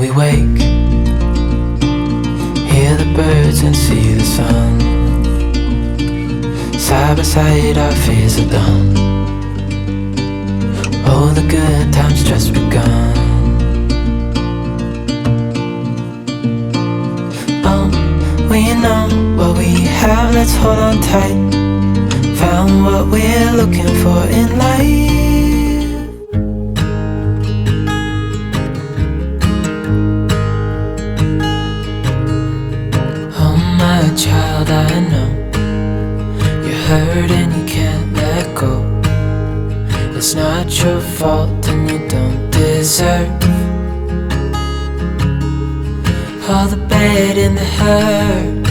we wake, hear the birds and see the sun. Side by side our fears are done. Oh, the good times just begun. We know what we have, let's hold on tight. Found what we're looking for in life. Oh my child, I know you're hurt and you can't let go. It's not your fault and you don't deserve all the bad and the hurt.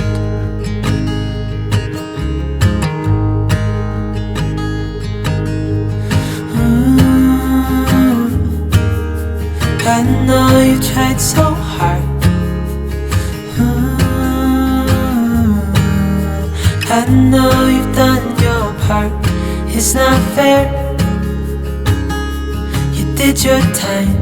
I know you tried so hard. I know you've done your part. It's not fair. You did your time.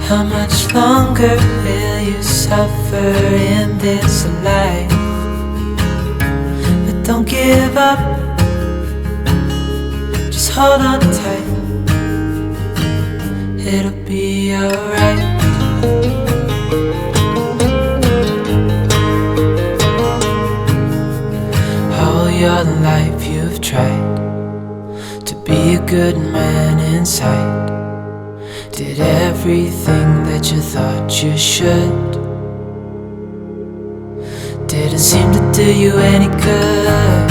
How much longer will you suffer in this life? But don't give up. Just hold on tight. It'll be alright. All your life you've tried to be a good man inside. Did everything that you thought you should. Didn't seem to do you any good.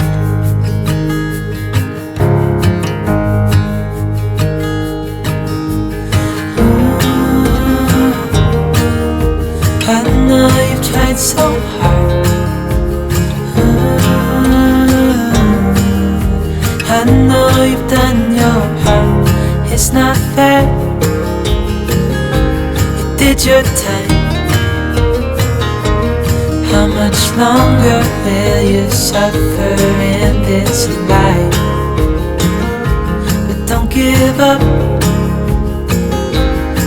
I know you've tried so hard. I know you've done your part. It's not fair. You did your time. How much longer will you suffer in this life? But don't give up.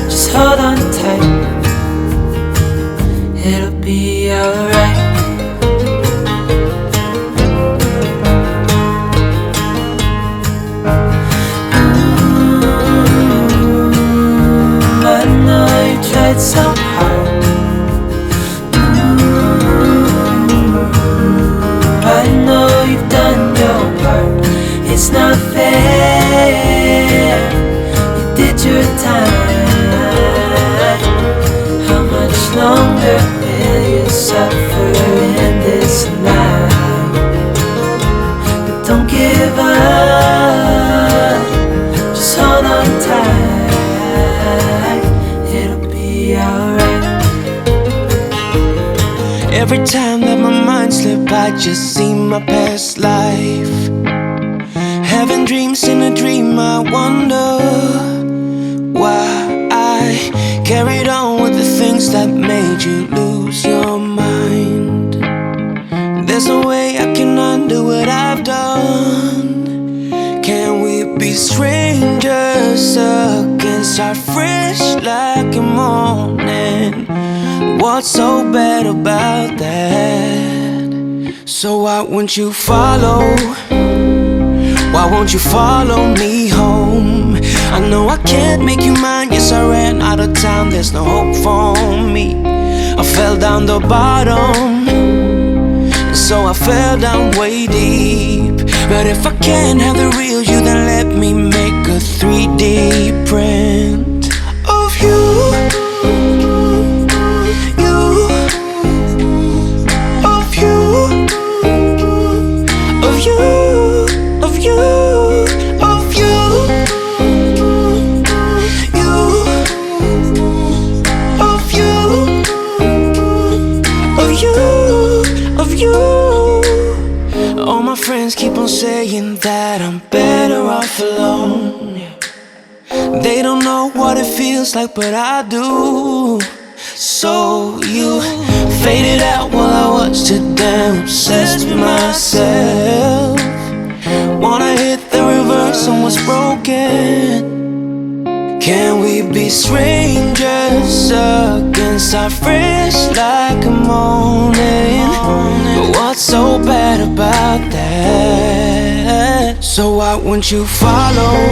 Just hold on tight. It'll be alright. I know you tried so hard. I know you've done your part. It's not fair. You did your time. How much longer will you suffer in this life? But don't give up. Just hold on tight. It'll be alright. Every time that my mind slips, I just see my past life. Having dreams in a dream, I wonder why I carried on with the things that made you lose your mind. There's no way I can undo what I've done. Can we be strangers again? Start fresh like a morning. What's so bad about that? So why won't you follow? Why won't you follow me home? I know I can't make you mine. Yes, I ran out of time. There's no hope for me. I fell down the bottom, and so I fell down way deep. But if I can't have the real you, then let me make a 3D print of you. All my friends keep on saying that I'm better off alone. They don't know what it feels like, but I do. So you faded out while I watched it damn obsessed with myself. Wanna hit the reverse on what's broken. Can we be strangers again? Start fresh like a morning. But what's so bad about that? So why won't you follow?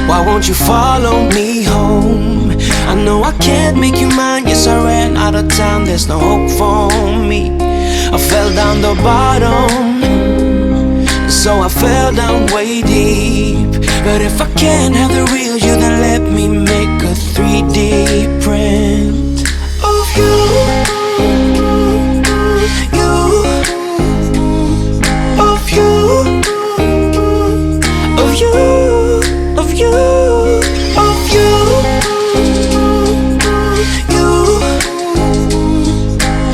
Why won't you follow me home? I know I can't make you mine. Yes, I ran out of time. There's no hope for me. I fell down the bottom, so I fell down way deep. But if I can't have the real you, then let me make a 3D print of you, of you, of you, of you, of you,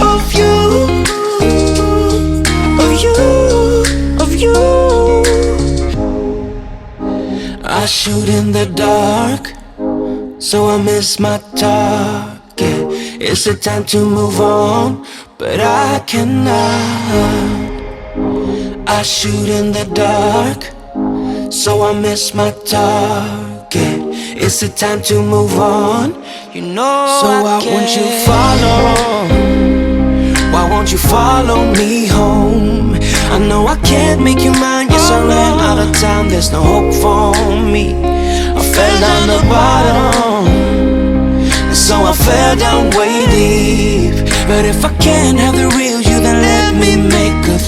of you, of you, of you. I shoot in the dark, so I miss my target. It's the time to move on, but I cannot. I shoot in the dark, so I miss my target. It's the time to move on, you know. So why won't you follow? Why won't you follow me home? I know I can't make you mine. Yes, I ran out of time. There's no hope for me. I fell down the bottom, so I fell down way deep. But if I can't have the real you, then let me make a